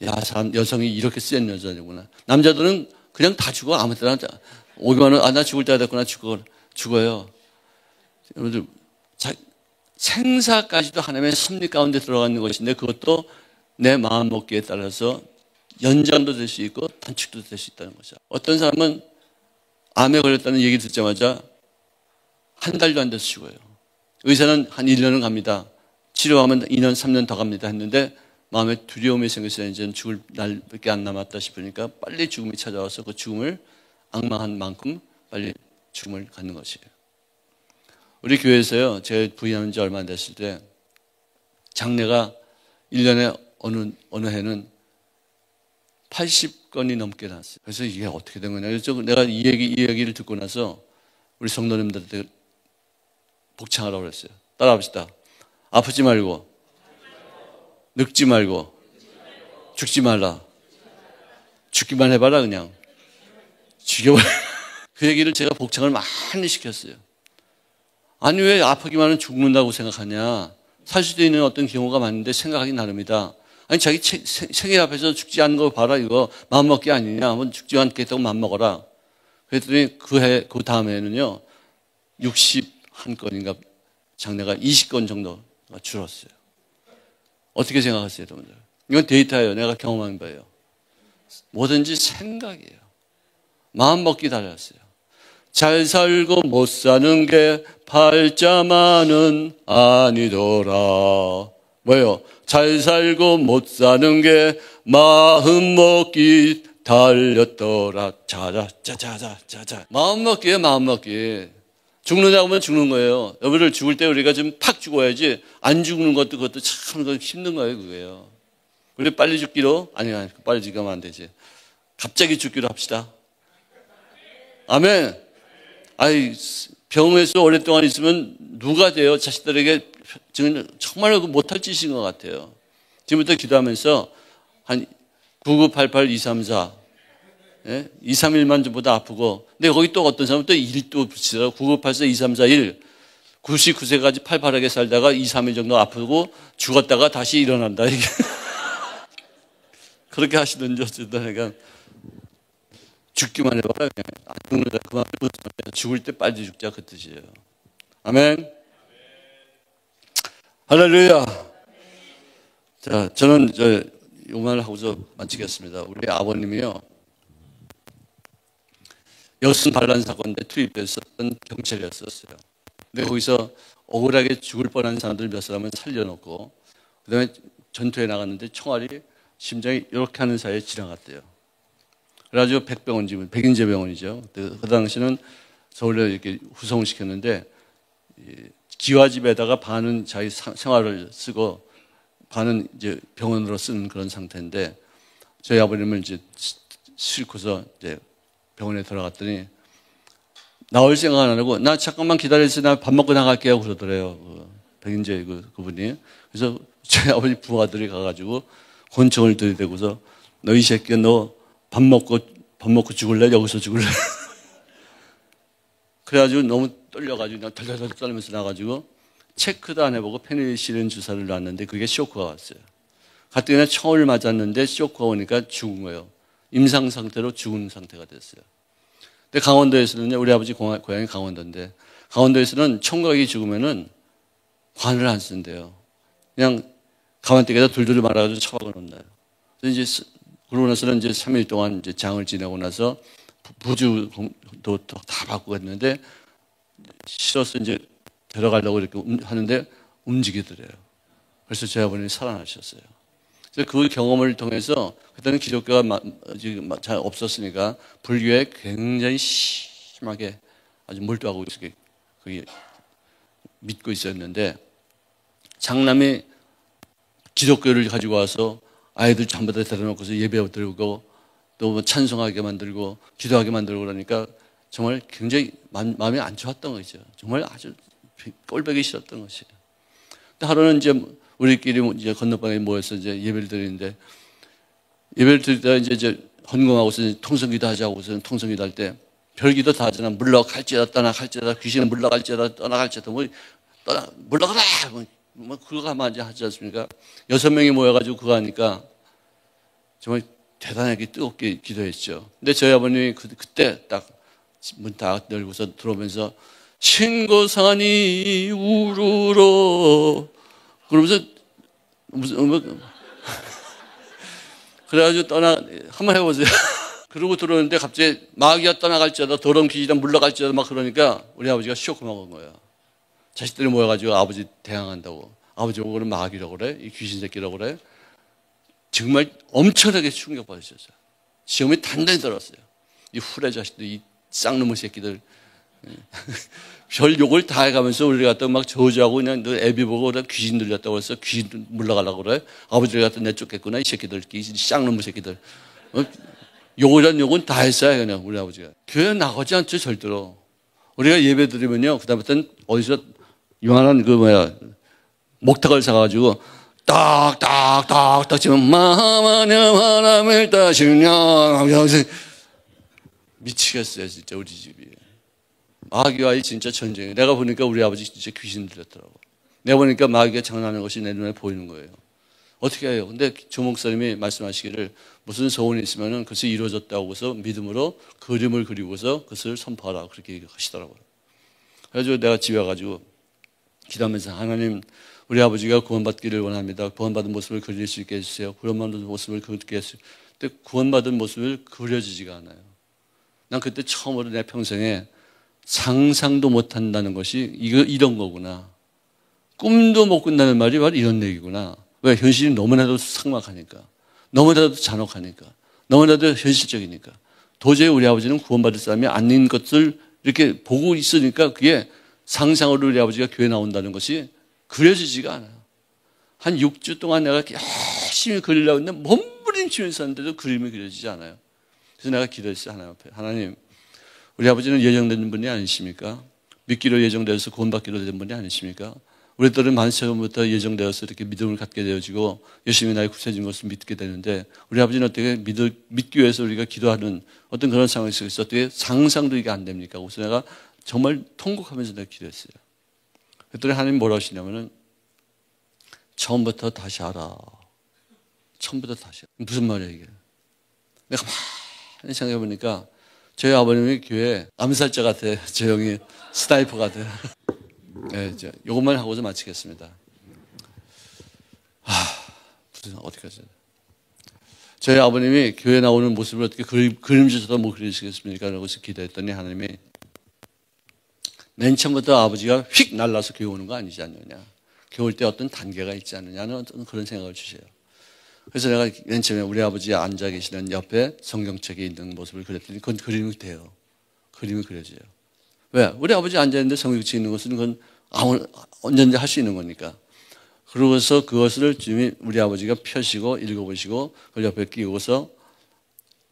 [SPEAKER 2] 야, 여성이 이렇게 센 여자구나. 남자들은 그냥 다 죽어. 아무 때나 오기만 하면, 나 죽을 때가 됐구나. 죽어요. 여러분들, 생사까지도 하나님의 섭리 가운데 들어가 있는 것인데, 그것도 내 마음 먹기에 따라서 연장도 될 수 있고 단축도 될 수 있다는 것이야. 어떤 사람은 암에 걸렸다는 얘기 듣자마자 한 달도 안 돼서 죽어요. 의사는 한 1년은 갑니다. 치료하면 2년, 3년 더 갑니다 했는데 마음에 두려움이 생겨서 이제는 죽을 날밖에 안 남았다 싶으니까 빨리 죽음이 찾아와서 그 죽음을 악망한 만큼 빨리 죽음을 갖는 것이에요. 우리 교회에서요, 제가 부임한 지 얼마 안 됐을 때 장례가 1년에 어느 해는 80건이 넘게 났어요. 그래서 이게 어떻게 된 거냐. 그래서 내가 이 얘기를 듣고 나서 우리 성도님들한테 복창하라고 그랬어요. 따라합시다. 아프지 말고, 늙지 말고, 죽지 말라. 죽기만 해봐라, 그냥. 죽여버려. 그 얘기를 제가 복창을 많이 시켰어요. 아니, 왜 아프기만 하면 죽는다고 생각하냐. 살 수도 있는 어떤 경우가 많은데 생각하기 나름이다. 아니, 자기 생일 앞에서 죽지 않는 거 봐라, 이거. 마음먹기 아니냐. 한번 죽지 않겠다고 마음먹어라. 그랬더니 그 다음 해에는요, 61건인가 장례가 20건 정도가 줄었어요. 어떻게 생각하세요, 여러분들? 이건 데이터예요. 내가 경험한 거예요. 뭐든지 생각이에요. 마음먹기 달렸어요. 잘 살고 못 사는 게 팔자만은 아니더라. 뭐예요? 잘 살고 못 사는 게 마음먹기 달렸더라. 자자. 마음먹기예요, 마음먹기. 죽느냐고 하면 죽는 거예요. 여러분들 죽을 때 우리가 좀 팍 죽어야지 안 죽는 그것도 참 힘든 거예요, 그거예요. 우리 빨리 죽기로, 아니, 빨리 죽으면 안 되지. 갑자기 죽기로 합시다. 아멘. 아이, 병에서 오랫동안 있으면 누가 돼요? 자식들에게 지금 정말 못할 짓인 것 같아요. 지금부터 기도하면서 한 9988-234, 예? 2, 3일만 전보다 아프고, 근데 거기 또 어떤 사람은 또 1도 붙이더라고. 9984-2341, 99세까지 팔팔하게 살다가 2, 3일 정도 아프고 죽었다가 다시 일어난다. 이게. 그렇게 하시든지 어쨌든, 그러니까 죽기만 해봐라. 그냥 안 죽는다. 그만 죽을 때 빨리 죽자 그 뜻이에요. 아멘. 할렐루야. 자, 저는 요말 하고서 마치겠습니다. 우리 아버님이요, 여순 반란 사건 때 투입됐었던 경찰이었어요. 근데 거기서 억울하게 죽을 뻔한 사람들 몇 사람은 살려놓고, 그 다음에 전투에 나갔는데 총알이 심장이 이렇게 하는 사이에 지나갔대요. 그래가지고 백병원 집은 백인제 병원이죠. 그 당시는 서울에 이렇게 후송을 시켰는데, 기와집에다가 반은 자기 생활을 쓰고 반은 이제 병원으로 쓰는 그런 상태인데, 저희 아버님을 이제 싣고서 이제 병원에 들어갔더니 나올 생각 안 하고 나 잠깐만 기다려주세요. 나 밥 먹고 나갈게요. 그러더래요. 백인제 그분이. 그래서 저희 아버지 부하들이 가가지고 권총을 들이대고서 너 이 새끼야 너 밥 먹고 죽을래? 여기서 죽을래? 그래가지고 너무 떨려가지고 그냥 덜덜덜 떨면서 나가지고 체크도 안 해보고 페니실린 주사를 놨는데 그게 쇼크가 왔어요. 갔더니 그냥 총을 맞았는데 쇼크가 오니까 죽은 거예요. 임상 상태로 죽은 상태가 됐어요. 근데 강원도에서는요, 우리 아버지 고향이 강원도인데, 강원도에서는 총각이 죽으면은 관을 안 쓴대요. 그냥 가만떼기에다 둘둘 말아가지고 처박아 놓나요. 그래서 이제 그러고 나서는 이제 3일 동안 이제 장을 지내고 나서 부주도 다 바꾸고 했는데, 실어서 이제 들어가려고 이렇게 하는데 움직이더래요. 그래서 제 아버님이 살아나셨어요. 그래서 그 경험을 통해서 그때는 기독교가 잘 없었으니까 불교에 굉장히 심하게 아주 몰두하고 그게 믿고 있었는데, 장남이 기독교를 가지고 와서 아이들 전부 다 데려놓고서 예배 드리고 또 뭐 찬송하게 만들고 기도하게 만들고 그러니까 정말 굉장히 마음이 안 좋았던 거죠. 정말 아주 꼴보기 싫었던 것이에요. 근데 하루는 이제 우리끼리 이제 건너방에 모여서 이제 예배를 드리는데, 예배를 드리다가 이제 헌금하고서 통성기도 하자고서 통성기도 할 때 별기도 다 하잖아. 물러갈지어다 떠나갈지어다 귀신은 물러갈지어다 떠나갈지어다 물러가라 뭐 그거 하면 이제 하지 않습니까? 6명이 모여가지고 그거 하니까 정말 대단하게 뜨겁게 기도했죠. 근데 저희 아버님이 그때 딱 문 다 열고서 들어오면서 신고산이 우르르 그러면서 무슨 그래가지고 한번 해보세요. 그러고 들어오는데 갑자기 마귀가 떠나갈지어다 더러운 귀신이다 물러갈지어다 막 그러니까 우리 아버지가 쇼크 먹은 거예요. 자식들이 모여가지고 아버지 대항한다고. 아버지 보고는 마귀라고 그래? 이 귀신 새끼라고 그래? 정말 엄청나게 충격받으셨어요. 시험이 단단히 들었어요. 이 후레 자식들, 이 쌍놈의 새끼들. 별 욕을 다 해가면서 우리 갖다 막 저주하고 그냥 너 애비 보고 그래 귀신 들렸다고 해서 귀신 물러가려고 그래. 아버지를 갖다 내쫓겠구나 이 새끼들, 이 쌍놈의 새끼들. 욕이란 욕은 다 했어요 그냥 우리 아버지가. 교회 나가지 않죠 절대로. 우리가 예배 드리면요 그다음부터는 어디서 요한한 목탁을 사가지고 딱딱딱딱 지금 마마냐 바람을 따시냐 미치겠어요 진짜 우리 집이. 마귀와의 진짜 전쟁이에요. 내가 보니까 우리 아버지 진짜 귀신 들렸더라고. 내가 보니까 마귀가 장난하는 것이 내 눈에 보이는 거예요. 어떻게 해요? 근데 조 목사님이 말씀하시기를 무슨 소원이 있으면 그것이 이루어졌다고 해서 믿음으로 그림을 그리고서 그것을 선포하라 그렇게 하시더라고요. 그래서 내가 집에 와가지고 기도하면서 하나님 우리 아버지가 구원받기를 원합니다. 구원받은 모습을 그릴 수 있게 해주세요. 구원받은 모습을 그리게 해주세요. 근데 구원받은 모습을 그려지지가 않아요. 난 그때 처음으로 내 평생에 상상도 못한다는 것이 이런 거구나. 꿈도 못 꾼다는 말이 바로 이런 얘기구나. 왜? 현실이 너무나도 삭막하니까. 너무나도 잔혹하니까. 너무나도 현실적이니까. 도저히 우리 아버지는 구원받을 사람이 아닌 것을 이렇게 보고 있으니까 그게 상상으로 우리 아버지가 교회 나온다는 것이 그려지지가 않아요. 한 6주 동안 내가 열심히 그리려고 했는데 몸부림치면서 하는데도 그림이 그려지지 않아요. 그래서 내가 기도했어요. 하나님 앞에. 하나님, 우리 아버지는 예정된 분이 아니십니까? 믿기로 예정되어서 구원받기로 된 분이 아니십니까? 우리들은 만세부터 예정되어서 이렇게 믿음을 갖게 되어지고 열심히 나의 구세진 것을 믿게 되는데 우리 아버지는 어떻게 믿기 위해서 우리가 기도하는 어떤 그런 상황이 있어서 어떻게 상상도 이게 안 됩니까? 그래서 내가 정말 통곡하면서 내가 기도했어요. 그랬더니 하나님 뭐라 하시냐면은 처음부터 다시 하라. 처음부터 다시. 무슨 말이야 이게? 내가 많이 생각해 보니까 저희 아버님이 교회 암살자 같아. 저 형이 스나이퍼 같아. 네, 이것만 하고서 마치겠습니다. 무슨 어떻게 하죠? 저희 아버님이 교회 나오는 모습을 어떻게 그림자처럼 못 그리시겠습니까? 라고 기도했더니 하나님이 맨 처음부터 아버지가 휙 날라서 교회 오는 거 아니지 않느냐. 교회 올 때 어떤 단계가 있지 않느냐는 어떤 그런 생각을 주세요. 그래서 내가 맨 처음에 우리 아버지 앉아 계시는 옆에 성경책에 있는 모습을 그렸더니 그건 그림이 돼요. 그림이 그려져요. 왜? 우리 아버지 앉아있는데 성경책에 있는 것은 그건 언제든지 할 수 있는 거니까. 그러고서 그것을 주님이 우리 아버지가 펴시고 읽어보시고 그걸 옆에 끼우고서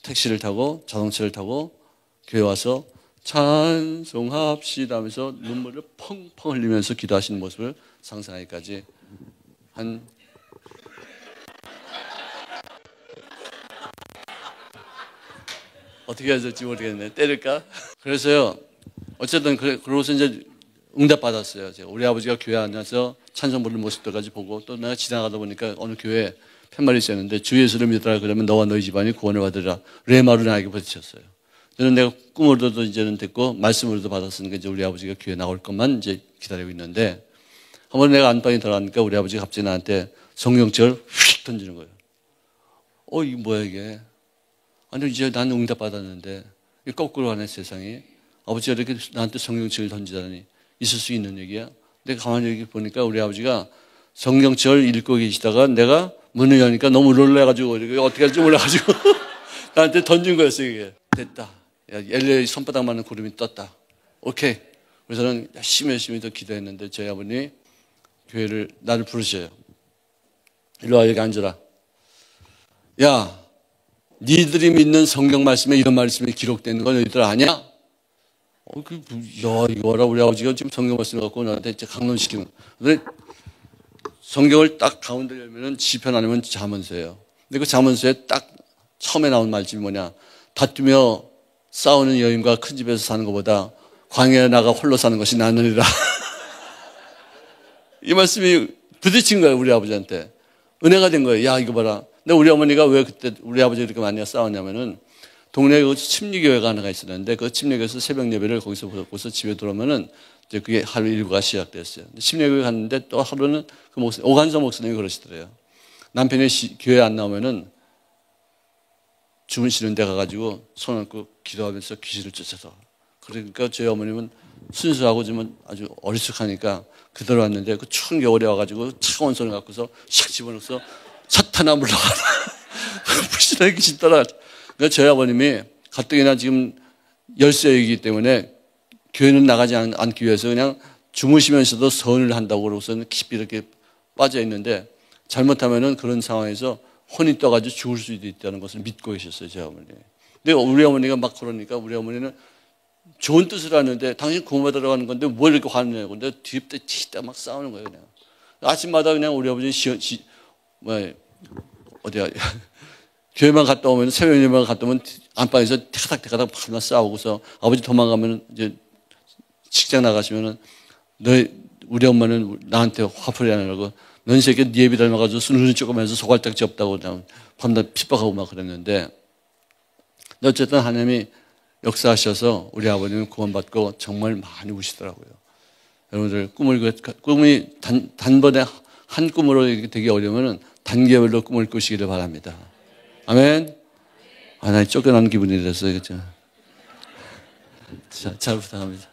[SPEAKER 2] 택시를 타고 자동차를 타고 교회 와서 찬송합시다 하면서 눈물을 펑펑 흘리면서 기도하시는 모습을 상상하기까지 한 어떻게 해야 될지 모르겠네. 때릴까? 그래서요. 어쨌든 그러고서 이제 응답 받았어요. 우리 아버지가 교회 앉아서 찬송 부르는 모습들까지 보고 또 내가 지나가다 보니까 어느 교회에 팻말이 있었는데 주 예수를 믿으라 그러면 너와 너희 집안이 구원을 받으리라. 레마를 나에게 붙이셨어요. 저는 내가 꿈으로도 이제는 됐고 말씀으로도 받았으니까 이제 우리 아버지가 교회 나올 것만 이제 기다리고 있는데 한번 내가 안방에 들어가니까 우리 아버지가 갑자기 나한테 성경책을 휙 던지는 거예요. 이게 뭐야 이게. 아니 이제 난 응답 받았는데 거꾸로 하네 세상이. 아버지가 이렇게 나한테 성경책을 던지다니 있을 수 있는 얘기야. 내가 가만히 여기 보니까 우리 아버지가 성경책을 읽고 계시다가 내가 문을 여니까 너무 놀라가지고 이렇게 어떻게 할지 몰라가지고 나한테 던진 거였어요 이게. 됐다. LA 손바닥만한 구름이 떴다. 오케이. 그래서 저는 열심히 더 기도했는데 저희 아버님이 교회를 나를 부르셔요. 일로 와 여기 앉아라. 야 니들이 믿는 성경 말씀에 이런 말씀이 기록되는 건 너희들 아냐? 이거라 우리 아버지가 지금 성경 말씀을 갖고 나한테 이제 강론시키는. 근데 성경을 딱 가운데 열면은 시편 아니면 잠언서예요. 근데 그 잠언서에 딱 처음에 나온 말씀이 뭐냐? 다투며 싸우는 여인과 큰 집에서 사는 것보다 광야에 나가 홀로 사는 것이 나으리라. 이 말씀이 부딪힌 거예요 우리 아버지한테. 은혜가 된 거예요. 야 이거 봐라. 근데 우리 어머니가 왜 그때 우리 아버지 이렇게 많이 싸웠냐면은 동네에 그 침례교회가 하나가 있었는데 그 침례교회에서 새벽 예배를 거기서 보고서 집에 들어오면은 이제 그게 하루 일과가 시작됐어요. 침례교회 갔는데 또 하루는 그 목사님, 오간서 목사님이 그러시더래요. 남편이 교회 안 나오면은 주무시는 데 가가지고 손 얹고 기도하면서 귀신을 쫓아서. 그러니까 저희 어머님은 순수하고 좀 아주 어리숙하니까 그대로 왔는데 그 추운 겨울에 와가지고 차가운 손을 갖고서 샥 집어넣어서 사탄아 물러가라. 불신하게 귀신 떠나. 그러니까 저희 아버님이 가뜩이나 지금 열세이기 때문에 교회는 나가지 않기 위해서 그냥 주무시면서도 선을 한다고 그러고서는 깊이 이렇게 빠져 있는데 잘못하면은 그런 상황에서 혼이 떠가지고 죽을 수도 있다는 것을 믿고 계셨어요, 저희 어머니. 근데 우리 어머니가 막 그러니까 우리 어머니는 좋은 뜻을 하는데 당신 구원받으러 가는 건데 뭘 이렇게 화내냐고. 근데 뒤집대 치다 막 싸우는 거예요, 그냥. 아침마다 그냥 우리 아버지 어디야. 교회만 갔다 오면, 새벽 예배만 갔다 오면 안방에서 태가닥 막 싸우고서 아버지 도망가면 이제 직장 나가시면은 우리 엄마는 나한테 화풀이 안 하려고 넌 새끼 네 예비 닮아가지고 눈을 조그면서 소갈딱지 없다고 그냥 밤낮 핍박하고 막 그랬는데 어쨌든 하나님이 역사하셔서 우리 아버님은 구원받고 정말 많이 우시더라고요. 여러분들 꿈이 단번에 한 꿈으로 되기 어려우면 단계별로 꿈을 꾸시기를 바랍니다. 아멘. 나 쫓겨나는 기분이 들었어요. 그죠? 잘 부탁합니다.